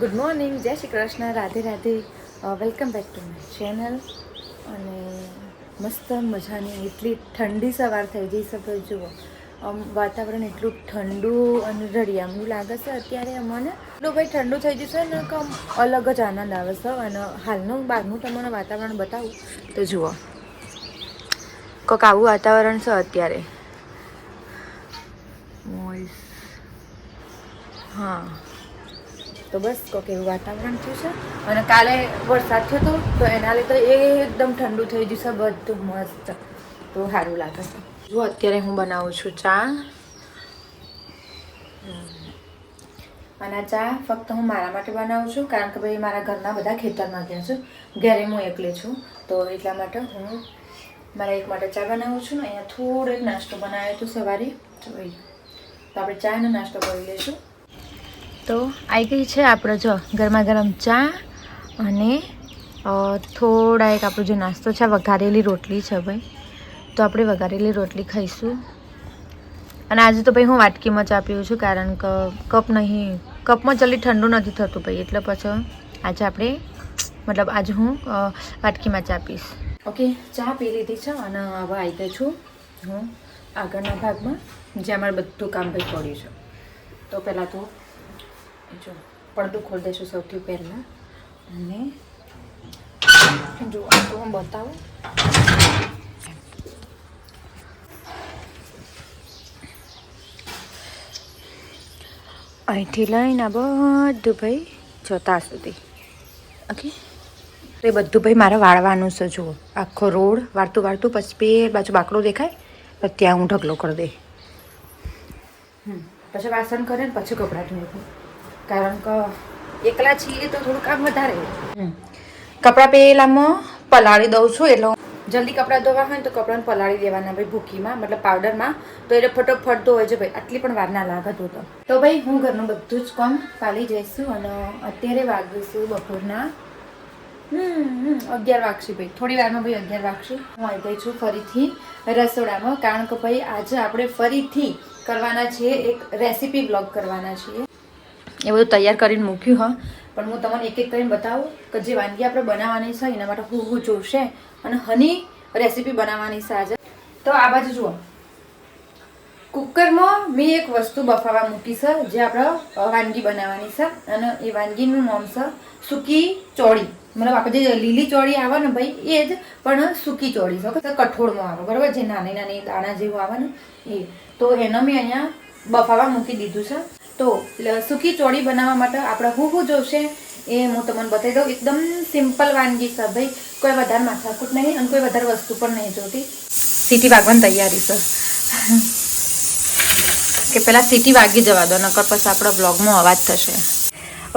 Good morning, જય Shri Krishna, Radhe Radhe. Welcome back to my channel. અને મસ્ત મજાની એટલી ઠંડી સવાર થઈ જઈ શકે. જુઓ વાતાવરણ એટલું ઠંડુ અને રળિયામણું લાગે છે અત્યારે અમને. એટલું ભાઈ ઠંડુ થઈ જશે ને કે અલગ જ આનંદ આવે છે. અને હાલનું બહારનું તમને વાતાવરણ બતાવું તો જુઓ કોઈક આવું વાતાવરણ છે અત્યારે. હા, તો બસ કોઈક એવું વાતાવરણ થયું છે. અને કાલે વરસાદ થયો હતો તો એના લીધે એકદમ ઠંડુ થઈ ગયું છે બધું મસ્ત. તો સારું લાગે છે. જો અત્યારે હું બનાવું છું ચા. અને ચા ફક્ત હું મારા માટે બનાવું છું, કારણ કે ભાઈ મારા ઘરના બધા ખેતરમાં ગયા છે. ઘરે હું એકલી છું, તો એટલા માટે હું મારા એક માટે ચા બનાવું છું. ને અહીંયા થોડો એક નાસ્તો બનાવ્યો હતો સવારે, તો આપણે ચાનો નાસ્તો કરી લઈશું. તો આવી ગઈ છે આપણે જો ગરમા ગરમ ચા અને થોડા એક આપણો જે નાસ્તો છે વઘારેલી રોટલી છે ભાઈ. તો આપણે વઘારેલી રોટલી ખાઈશું. અને આજે તો ભાઈ હું વાટકીમાં ચા પીવું છું, કારણ કે કપમાં જલ્દી ઠંડુ નથી થતું ભાઈ, એટલે પછી આજે આપણે આજે હું વાટકીમાં ચા પીશ. ઓકે, ચા પી લીધી છે અને હવે આવી ગઈ છું હું આગળના ભાગમાં, જે અમારે બધું કામ ભાઈ પડ્યું છે. તો પહેલાં તો જો પડદું ખોલી દઈશું સૌથી પહેલાં. અને જો આ તો હું બતાવું, અહીંથી લઈને આ બધું ભાઈ જોતા સુધી. ઓકે, તો એ બધું ભાઈ મારે વાળવાનું છે. જુઓ આખો રોડ વાળતું વાળતું પછી પેર બાજુ બાકડો દેખાય તો ત્યાં હું ઢગલો કરી દે. પછી વાસણ કરે ને પછી કપડાં ધોવું, કારણ કે એકલા છીએ તો થોડું કામ વધારે. કપડાં પહેલાંમાં પલાળી દઉં છું, એટલે જલ્દી કપડાં ધોવા હોય ને તો કપડાંને પલાળી દેવાના ભાઈ ભૂકીમાં, મતલબ પાવડરમાં. તો એટલે ફટોફટ ધોવાય છે ભાઈ, આટલી પણ વાર ના લાગે ધોતો. તો ભાઈ હું ઘરનું બધું જ કામ પાલી જઈશું. અને અત્યારે વાગીશું બપોરના 11 વાગશે ભાઈ. થોડી વારમાં ભાઈ 11 વાગશે. હું આવી ગઈ છું ફરીથી રસોડામાં, કારણ કે ભાઈ આજે આપણે ફરીથી કરવાના છીએ એક રેસીપી બ્લોગ કરવાના છીએ. એ બધું તૈયાર કરીને મૂક્યું હા, પણ હું તમને એક એક કરીને બતાવું કે જે વાનગી આપણે બનાવવાની છે એના માટે હું જોશે. અને હની રેસીપી બનાવવાની છે આજે. તો આ બાજુ જુઓ, કુકરમાં મેં એક વસ્તુ બફાવા મૂકી છે, જે આપણે વાનગી બનાવવાની છે. અને એ વાનગીનું નામ છે સૂકી ચોળી. મતલબ આપણે જે લીલી ચોળી આવે ને ભાઈ એ જ, પણ સૂકી ચોળી છે, કઠોળમાં આવે બરાબર, જે નાની નાની દાણા જેવું આવે ને એ. તો એનો મેં અહીંયા બફાવા મૂકી દીધું છે. તો સૂકી ચોળી બનાવવા માટે આપણે શું જોશે એ હું તમને બતાવી દઉં. એકદમ સિમ્પલ વાનગી છે ભાઈ, કોઈ વધારે માથાકૂટ નહીં અને કોઈ વધારે વસ્તુ પણ નહીં જોતી. સીટી વાગવાની તૈયારી છે કે પહેલાં સીટી વાગી જવા દો, નકર પછી આપણા બ્લોગમાં અવાજ થશે.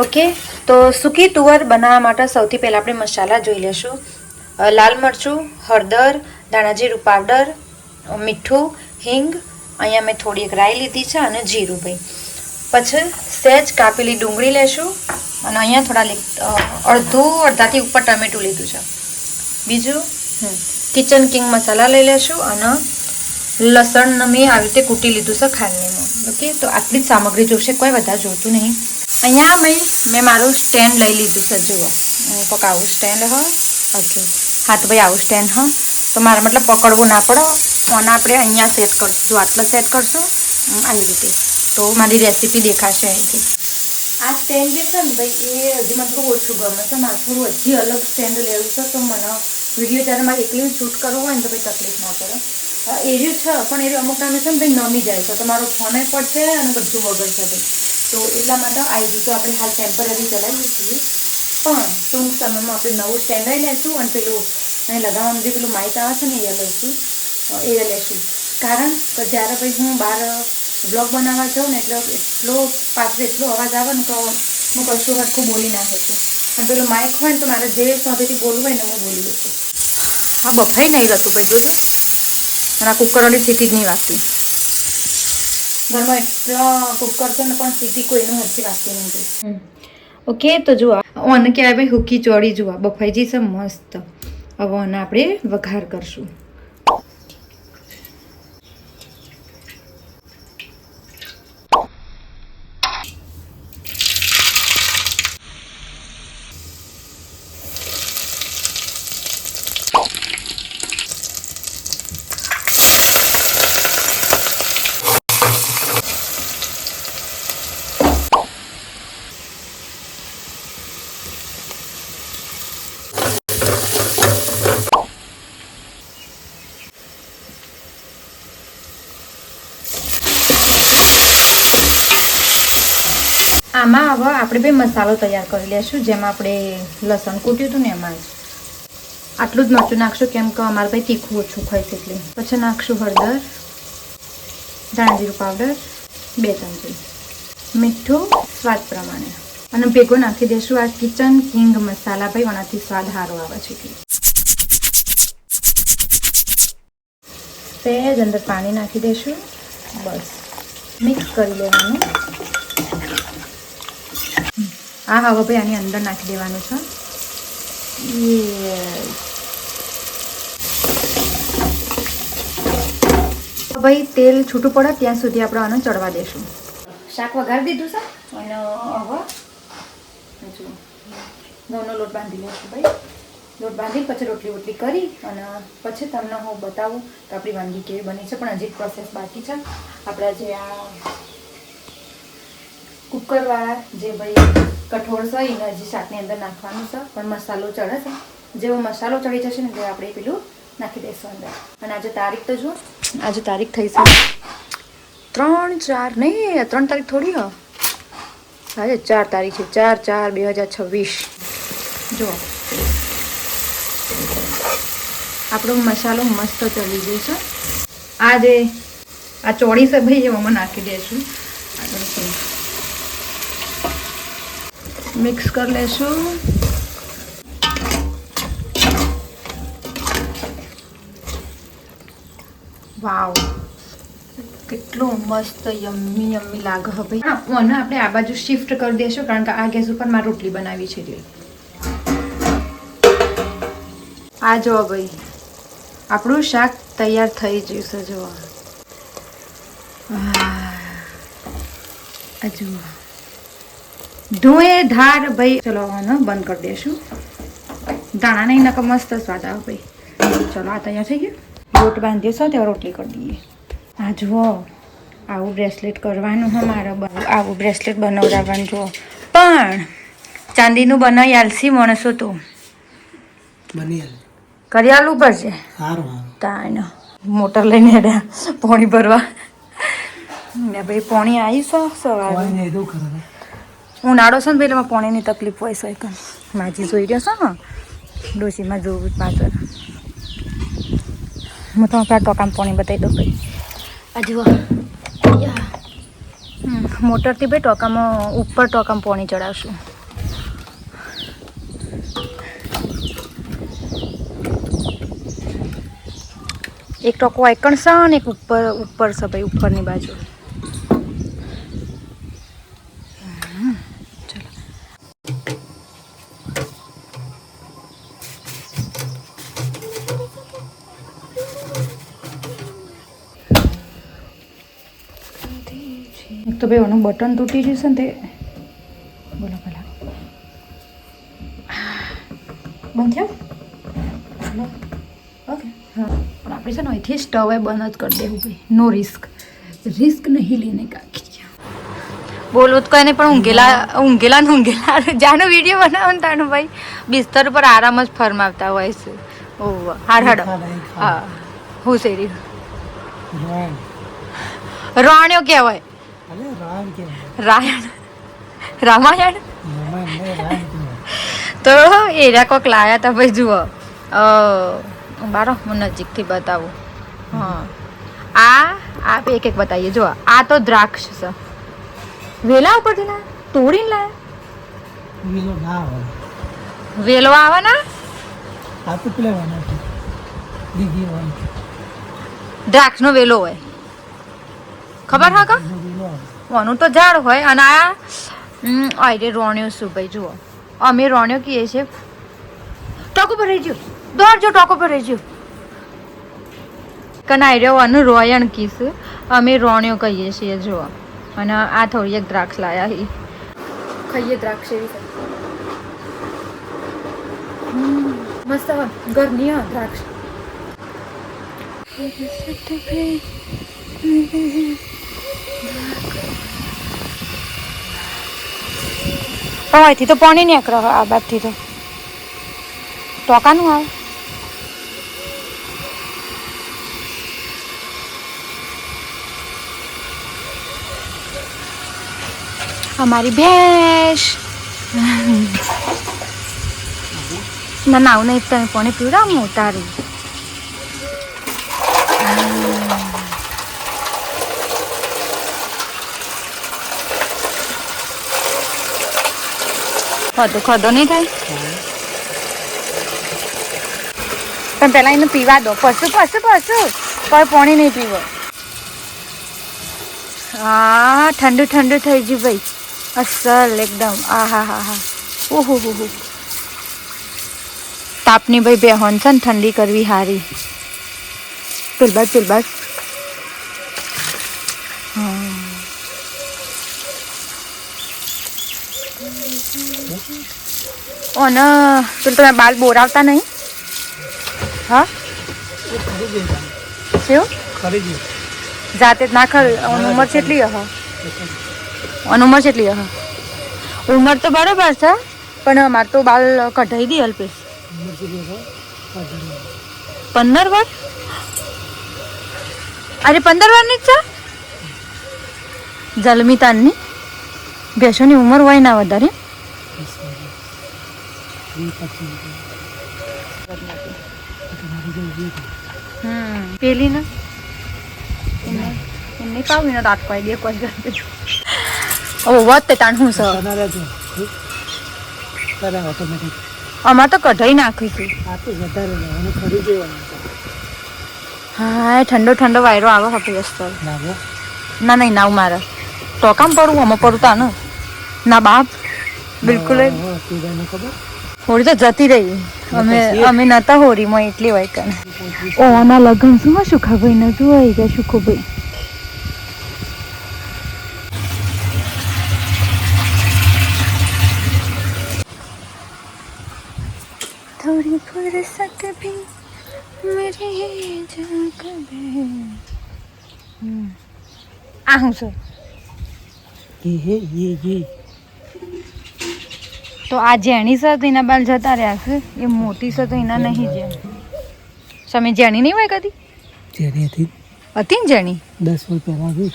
ઓકે, તો સૂકી તુવર બનાવવા માટે સૌથી પહેલાં આપણે મસાલા જોઈ લઈશું. લાલ મરચું, હળદર, દાણાજીરું પાવડર, મીઠું, હિંગ, અહીંયા મેં થોડી એક રાઈ લીધી છે અને જીરું ભાઈ. પછી સહેજ કાપેલી ડુંગળી લેશું. અને અહીંયા થોડા અડધાથી ઉપર ટમેટું લીધું છે. બીજું કિચન કિંગ મસાલા લઈ લેશું. અને લસણ મેં આવી રીતે કૂટી લીધું છે ખાંડણીમાં. ઓકે, તો આટલી જ સામગ્રી જોશે, કોઈ વધારે જોતું નહીં. અહીંયા મેં મારું સ્ટેન્ડ લઈ લીધું છે. જુઓ કોઈક આવું સ્ટેન્ડ હા હતું. હા તો ભાઈ આવું સ્ટેન્ડ હા, તો મારા મતલબ પકડવું ના પડે. ફોન આપણે અહીંયા સેટ કરશું. જો આટલો સેટ કરશું આવી રીતે, તો મારી રેસીપી દેખાશે અહીંથી. આ સ્ટેન્ડ જે છે ને ભાઈ એ હજી મને થોડું ઓછું ગમે છે. મારે થોડું હજી અલગ સ્ટેન્ડ લેવું છે, તો મને વિડીયો જ્યારે મારે એકલી શૂટ કરવું હોય ને તો ભાઈ તકલીફ ના પડે. એર્યું છે પણ એર્યું અમુક ટાઈમે છે ને ભાઈ નમી જાય છે, તો મારો ફોને પડશે અને બધું વગર છે ભાઈ. તો એટલા માટે આવી રીતે આપણે હાલ ટેમ્પરરી ચલાવીએ છીએ, પણ ટૂંક સમયમાં આપણે નવું સ્ટેન્ડ લઈ લઈશું. અને પેલું અહીં લગાવવાનું જે પેલું માઇક આવે છે ને એ લઈશું. કારણ કે જ્યારે ભાઈ હું બહાર બ્લોગ બનાવવા જાઉં ને એટલે પાછળ એટલો અવાજ આવે ને તો હું કશું હરખું બોલી ના શકું. અને પેલું માઇક હોય ને તો મારે જે સોંધેથી બોલવું હોય ને હું બોલી દઉં છું. હા બફાઈ નહીં રહેતું ભાઈ, જોજો. અને આ કુકરોની સીટી જ નહીં વાગતી. ઘરમાં એટલા કુકર છે ને પણ સીટી કોઈનું હરખી વાગતી નહીં ભાઈ. ઓકે, તો જુઓ ઓને કહેવાય ભાઈ હુકી ચોળી. જુઓ બફાઈ જઈ છે મસ્ત. હવે આને આપણે વઘાર કરશું. આમાં હવે આપણે ભાઈ મસાલો તૈયાર કરી લઈશું, જેમાં આપણે લસણ કૂટ્યું હતું ને એમાં જ આટલું જ મરચું નાખશું, કેમ કે અમારે ભાઈ તીખું ઓછું ખાય છે એટલે. પછી નાખશું હળદર, ધાણાજીરું પાવડર 2 ચમચી, મીઠું સ્વાદ પ્રમાણે, અને ભેગો નાખી દઈશું આ કિચન કિંગ મસાલા ભાઈ, આનાથી સ્વાદ સારો આવે છે. સહેજ અંદર પાણી નાખી દઈશું, બસ મિક્સ કરી લેવાનું. આ હવે ભાઈ આની અંદર નાખી દેવાનું છે. ભાઈ તેલ છૂટું પડે ત્યાં સુધી આપણે આને ચડવા દઈશું. શાક વઘારી દીધું છે અને હવે ઘઉંનો લોટ બાંધી લઈશું ભાઈ. લોટ બાંધી પછી રોટલી વોટલી કરી અને પછી તમને હું બતાવું કે આપણી વાનગી કેવી બની છે. પણ હજી પ્રોસેસ બાકી છે. આપણા જે આ કુકરવાળા જે ભાઈ કઠોળ છે એને હજી શાકની અંદર નાખવાનું છે, પણ મસાલો ચડે છે. જેવો મસાલો ચડી જશે ને એટલે આપણે પેલું નાખી દઈશું અંદર. અને આજે તારીખ તો જુઓ, આજે તારીખ થઈ છે 3 તારીખ થોડી હો, આજે 4 તારીખ છે. 4/4/2026. જુઓ આપણો મસાલો મસ્ત ચડી ગયો છે. આ જે આ ચોળી છે ભાઈ એમાં નાખી દઈશું. મિક્સ કરી લેશું. વાવ, કેટલું મસ્ત યમ્મી યમ્મી લાગે હવે ભાઈ. હા, અને આપણે આ બાજુ શિફ્ટ કરી દઈશું, કારણ કે આ ગેસ ઉપર મારે રોટલી બનાવી છે એટલે. આ જો ભાઈ આપણું શાક તૈયાર થઈ ગયું છે. જો આ જુઓ ધોએ ધાર ભાઈ. ચલો આનો બંધ કરી દઈશું. દાણા નહીં નકર મસ્ત સ્વાદ આવે ભાઈ. ચલો આ તૈયાર થઈ ગયું. લોટ બાંધ્યો છે ત્યાં રોટલી કરી દઈએ. આ જુઓ આવું બ્રેસલેટ કરવાનું છે મારે. આવું બ્રેસલેટ બનાવડાવવાનું જુઓ, પણ ચાંદીનું બનાવી આલસી માણસો તો કરી આલવું પડશે. તાને મોટર લઈને હેડ્યા પાણી ભરવા ને ભાઈ. પાણી આવી છે સવારે. ઉનાળો છે ને ભાઈ એમાં પાણીની તકલીફ હોય છે. એક માજી જોઈ રહ્યો છે ને ડોશીમાં જોવું પાછળ. હું તો આપણા ટોકામાં પાણી બતાવી દઉં ભાઈ. આ જુઓ મોટરથી ભાઈ ટોકામાં ઉપર ટોકામાં પાણી ચડાવશું. એક ટોકો આઈકણ છે ને એક ઉપર છે ભાઈ, ઉપરની બાજુ. એક તો ભાઈ એનું બટન તૂટી જશે ને તે બોલો પેલા બંધ થયો. ચલો ઓકે. હા, પણ આપણે છે ને અહીંથી સ્ટવ બંધ જ કરી દેવું ભાઈ. નો રિસ્ક નહીં લેને કા. બોલવું તો કઈ નહીં, પણ ઊંઘેલા જાનો વિડીયો બનાવો ને તાનું ભાઈ બિસ્તર ઉપર આરામ જ ફરમાવતા હોય છે. ઓહ હાર હાડો. હા હું શેરી રાણ્યો કહેવાય. રામાયણ તો એરિયા કોક લાયા હતા ભાઈ. જુઓ બારો હું નજીકથી બતાવું. હા આ એક બતાવીએ. જુઓ આ તો દ્રાક્ષ છે. વેલા ઉપરથી લાયા, તોડીને લાયા. વેલો આવે ને દ્રાક્ષ નો વેલો હોય, ખબર હા કા? ઓનું તો ઝાડ હોય. અને આ આયરે રોણ્યો શું ભાઈ. જુઓ અમે રોણ્યો કહીએ છીએ. ટોકો પર રહી ગયો, દોડજો ટોકો પર રહી ગયો. કનાયર્યો આનું રોયણ કીસ, અમે રોણ્યો કહીએ છીએ. જુઓ અને આ થોડી એક દ્રાક્ષ લાયા. ખાઈએ દ્રાક્ષ એવી મસ્ત ઘરની દ્રાક્ષ. અહીંથી તો પાણી નીકળે. આ બાજુથી તો ટોકાનું આવે. हमारी भैंस ना नाव नहीं તમે પાણી પીવડાવ હું ઉતારું ખોદો નહીં થાય પણ પેલા એને પીવા દો પછી કોઈ પાણી નહીં પીવો હા ઠંડુ ઠંડુ થઈ ગયું ભાઈ અસલ એકદમ આ હા ઓહો હો તાપની ભાઈ બેહોન છે ને ઠંડી કરવી હારી પેલ બાદ ઓ ના પેલું તમે બાલ બોરાવતા નહીં હા શું જાતે જ ના ખરી ઉંમર કેટલી ઉંમર તો બરોબર છે પણ અમારે તો બાલ કઢાઈ દી અલ્પેશ 15 વાર અરે 15 વારની જ છે જલમી તાનની ભેંસોની ઉંમર હોય ના વધારે પેલી ને એમને પાવી ને દાંત કોઈ બે કોઈ ઓ વાત તાણ હું સર અમાર તો કઢાઈ નાખીશું હા ઠંડો વાયરો આવે હપી રસ્તો ના નહીં નાવ મારે ટોકામ પડું આમાં પડું તાને ના બાપ બિલકુલ હોળી તો જતી રહી અમે નતા હોળીમાં એટલી હોય કને ઓ આના લગ્ન શું સુખાભાઈ ને શું આવી ગયા સુખોભાઈ थोड़ी फुर्सत भी मेरी जगह आ हूँ सर ये तो आ जेणी सर तो इना बाल जता रहा है ये मोटी सर तो इना नहीं जे समय जेणी नहीं हुई कदी जेणी थी अतीन जेणी 10 वर्ष पहला भी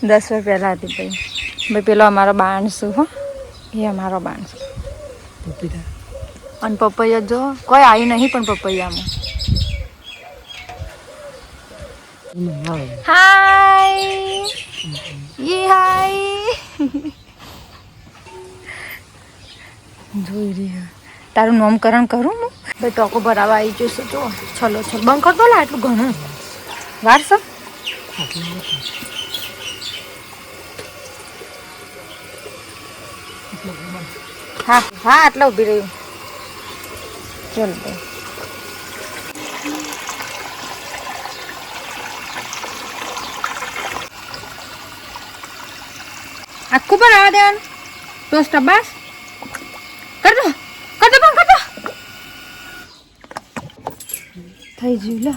10 वर्ष पहला थी भाई पेलो हमारा बाणसु हो ये हमारो बाणसु पपीता અને પપૈયા જો કોઈ આવી નહીં પણ પપૈયામાં હાય યે હાય જોઈ રહી તારું નામકરણ કરું હું ભાઈ ટોકો ભરાવા આવી જશે જો છલો બંધ કર દો લા એટલું ઘણું વાર છે હા આટલા ઊભી રહ્યું ચાલ ભાઈ આખું પર આવવા દેવાનું ટોસ્ટ બસ કર દો થઈ ગયું લે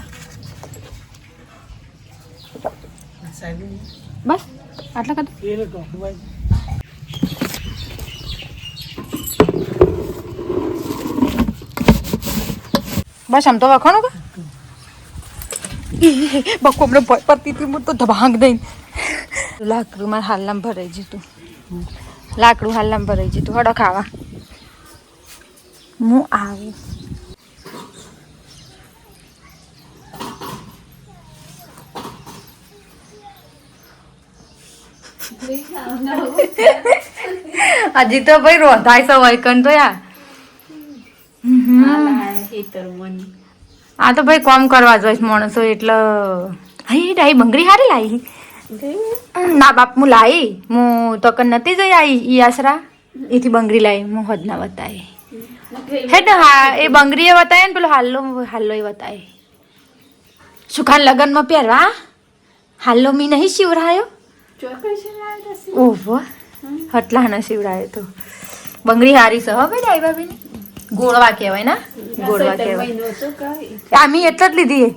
બસ આટલા કર દો બસ આમ તો વખાણું કે બકો હમણાં ભય પડતી હતી તો ધબાંગ દઈને લાકડું મારે હાલમાં ભરાઈ જતું લાકડું હાલમાં ભરાઈ જતું હડો ખાવા હું આવું હજી તો ભાઈ રોધાય છે વૈકન તો યાર આ તો ભાઈ કોમ કરવા જોઈશ માણસો એટલે હઈ ડાઈ બંગડી હારી લાવી ના બાપ હું લાવી હું તો નથી જઈ આવી ઈ આશરા એથી બંગડી લાવી હું હદ ના બતાવી હેડ હા એ બંગડી એ બતાવે ને પેલો હાલ્લો એ બતાવે સુખાન લગનમાં પહેરવા હાલ્લો મી નહીં શિવરાયો ઓહો હટલા ના શિવરાયો તો બંગડી હારી છે હો ભાઈ ડાઈ ભાભીની ગોળવા કહેવાય ને ગોળવા કહેવાય આમી એટલે જ લીધી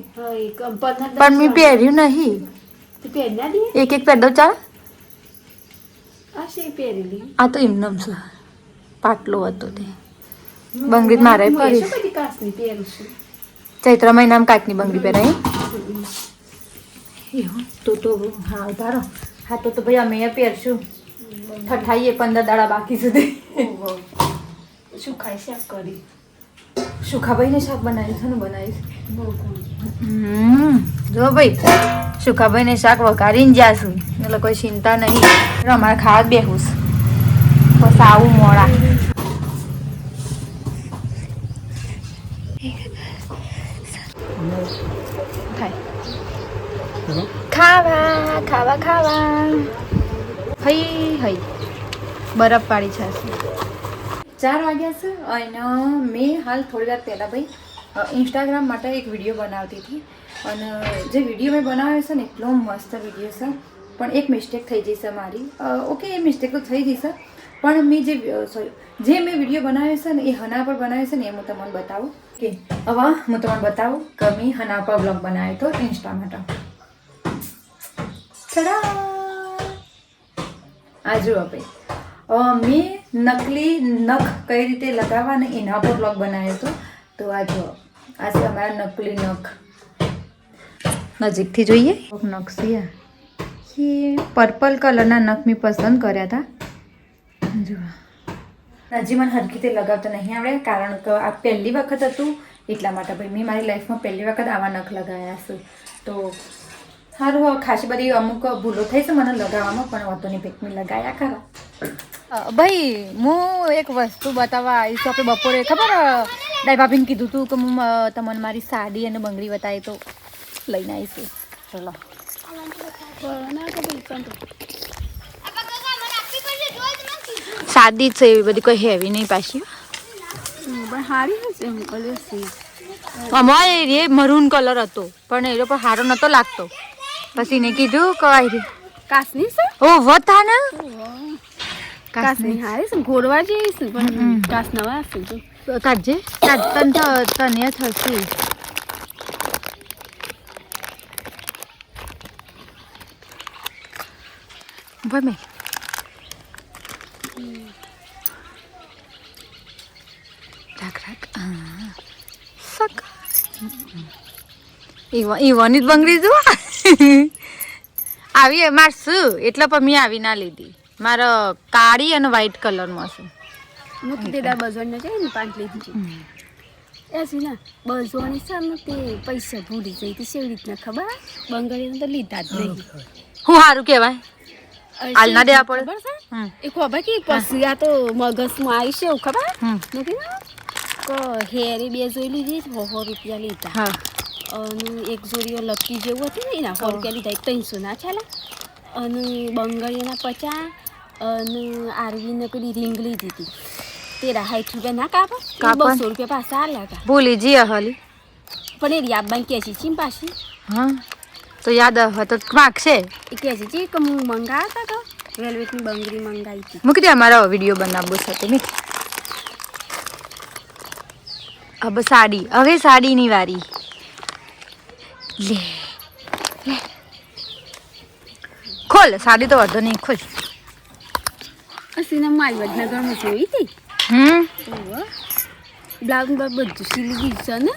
પણ મેં પહેર્યું નહીં એક પહેર દો ચાલ આ તો એમનેમ છે પાટલો હતો તે બંગડી મારે પડી ચૈત્ર મહિનામાં કાચની બંગડી પહેરાય એવું તો હા ઉતારો હા તો ભાઈ અમે પહેરશું ઠઠાઈએ 15 દાડા બાકી સુધી શું ખાઈ શાક કરી સુખાભાઈને શાક બનાવીશ ને બનાવીશ જો ભાઈ સુખાભાઈને શાક વઘારીને જાશું એટલે કોઈ ચિંતા નહીં અમારે ખાવા જ બેહું બસ આવું મોડા ખાવા ખાવા ખાવા હઈ હઈ બરફ પાડી છે 4 વાગ્યા છે અને મેં હાલ થોડી વાર પહેલાં ભાઈ ઇન્સ્ટાગ્રામ માટે એક વિડીયો બનાવતી હતી અને જે વિડીયો મેં બનાવ્યો છે ને એટલો મસ્ત વિડીયો છે પણ એક મિસ્ટેક થઈ જશે મારી ઓકે એ મિસ્ટેક તો થઈ જશે પણ મેં જે મેં વિડીયો બનાવ્યો છે ને એ હના પર બનાવ્યો છે ને એ હું તમને બતાવું કે હવે હું તમને બતાવું કે મેં હના પર બ્લોગ બનાવ્યો હતો ઇન્સ્ટા માટે આ જુઓ ભાઈ મેં નકલી નખ કઈ રીતે લગાવવા ને એના પર બ્લોગ બનાવ્યો હતો તો આ જુઓ આ છે અમારા નકલી નખ નજીકથી જોઈએ નખ છે એ પર્પલ કલરના નખ મેં પસંદ કર્યા હતા જુઓ હજી મને હરખી રીતે લગાવતા નહીં આવડે કારણ કે આ પહેલી વખત હતું એટલા માટે ભાઈ મેં મારી લાઈફમાં પહેલી વખત આવા નખ લગાવ્યા છે તો સારું ખાસી બધી અમુક ભૂલો થઈ છે મને લગાવવામાં પણ વાતો નહીં પેક મેં લગાવ્યા ખરા ભાઈ હું એક વસ્તુ બતાવવા આવીશ આપણે બપોરે ખબર ડાઈ ભાભીને કીધું હતું કે હું તમને મારી સાડી અને બંગડી બતાવી તો લઈને આવીશું ચલો સાદી છે એવી બધી કોઈ હેવી નહીં પાછી પણ સારી હશે એમ કલર છે અમારે એ મરૂન કલર હતો પણ એ લોકો સારો નતો લાગતો પછી એને કીધું કવાય કાસની છે ઓ વતા ને કાસની હારી છે ગોળવા જેવી છે પણ કાસ નવા હશે જો કાઢજે તને થશે ભાઈ મેં ઈવાની જ બંગડી જો આવી માર શું એટલે પણ મેં આવી ના લીધી મારે કાળી અને વ્હાઈટ કલરમાં છે હું તો તેડા બજવાન જાય ને 5 લીધી છે એસી ના બજવાની છે ને તે પૈસા ભૂલી જઈ તે સેવી રીતના ખબર બંગડીને તો લીધા જ નહીં હું સારું કહેવાય હાલ ના દેવા પડે એ ખબર કે પછી આ તો મગજમાં આવી છે એવું ખબર નથી ને કે હેરે 2 જોઈ લીધી 100 રૂપિયા લીધા હા અને એક જોડીઓ લકી જેવું હતું ને એના 100 રૂપિયા લીધા 300 ના ચાલા અને બંગડીના 50 અને આરવીને પેલી રીંગ લીધી હતી તેરા 60 રૂપિયા ના કાપો 200 રૂપિયા પાછા આલ્યા ભૂલી જી હલી પણ એ યાબાઈ કે છે ચીમ પાછી હા તો યાદ હતો માગશે એ કહે છે કે હું મંગાવતા તો વેલ્વેટની બંગડી મંગાવી હતી મૂકી દે અમારો વિડીયો બનાવવો છે તે હવે સાડી હવે સાડીની વારી લે લે ખોલ સાડી તો વધુ નહીં ખોલ અસીને મારી વડનગરમાં જોઈ હતી બ્લાઉઝ બધું સીલી દીધું છે ને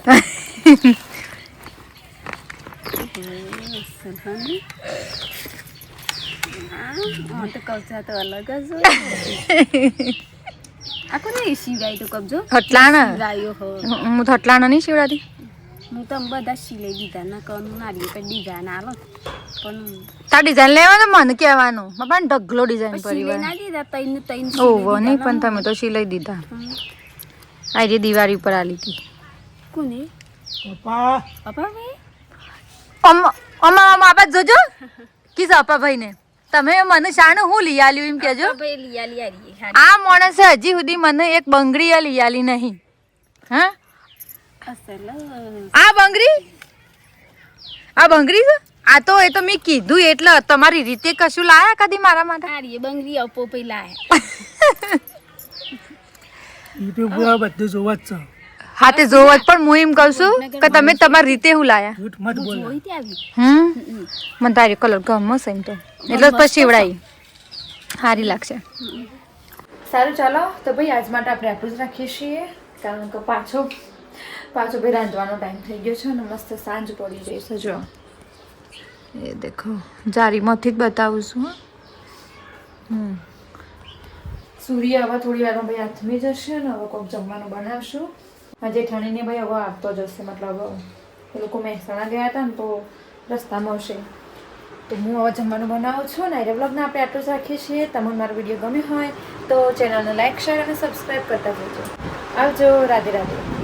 તો કબજા તો અલગ જ આખો ને સિવાય તો કબજો થટલાણા હું થટલાણા નહીં શિવડાતી હું તો બધા સિલાઈ દીધા ના કનું નારી કઈ ડિઝાઇન આલો પણ તાર ડિઝાઇન લેવાનું મને કહેવાનું બાપા ઢગલો ડિઝાઇન સિલાઈ ના દીધા તૈન ઓહો નહીં પણ તમે તો સિલાઈ દીધા આજે દિવાળી ઉપર આલી હતી કોને પપ્પા પપ્પા ભાઈ અમા બાબા જોજો કિસ અપા ભાઈ ને તમે મને શાણ હું લઈ આલ્યું એમ કેજો ભાઈ લિયા આ માણસે હજી સુધી મને એક બંગડી લઈ આલી નહીં હા અસલ આ બંગડી છે આ તો એ તો મેં કીધું એટલે તમારી રીતે કશું લાયા કદી મારા માટે આરી બંગડી અપો પેલા યુટ્યુબ બધું જોવા જ છે હા તે જોવો જ પણ હું એમ કહું છું કે તમે તમારી રીતે હું લાયા જૂઠ મત બોલ જોઈ ત્યાં મને તારી કલર ગમે છે એમ તો એટલે પછી વડાઈ સારી લાગશે સારું ચાલો તો ભાઈ આજ માટે આપણે આટલું જ રાખીએ છીએ કારણ કે પાછો ભાઈ રાંધવાનો ટાઈમ થઈ ગયો છે અને મસ્ત સાંજ પડી જઈશે જો એ દેખો જારીમાંથી જ બતાવું છું. સૂર્ય હવે થોડી વારમાં ભાઈ આથમી જશે ને હવે કોઈક જમવાનું બનાવશું. આ જેઠાણીને ભાઈ હવે આવતો જશે, મતલબ એ લોકો મહેસાણા ગયા હતા ને તો રસ્તામાં હશે. તો હું હવે જમવાનું બનાવું છું ને એ વ્લોગને આપણે આટલું જ રાખીએ છીએ. તમને મારો વિડીયો ગમ્યો હોય તો ચેનલને લાઈક શેર અને સબસ્ક્રાઈબ કરતા જજો. આવજો. રાધે રાધે.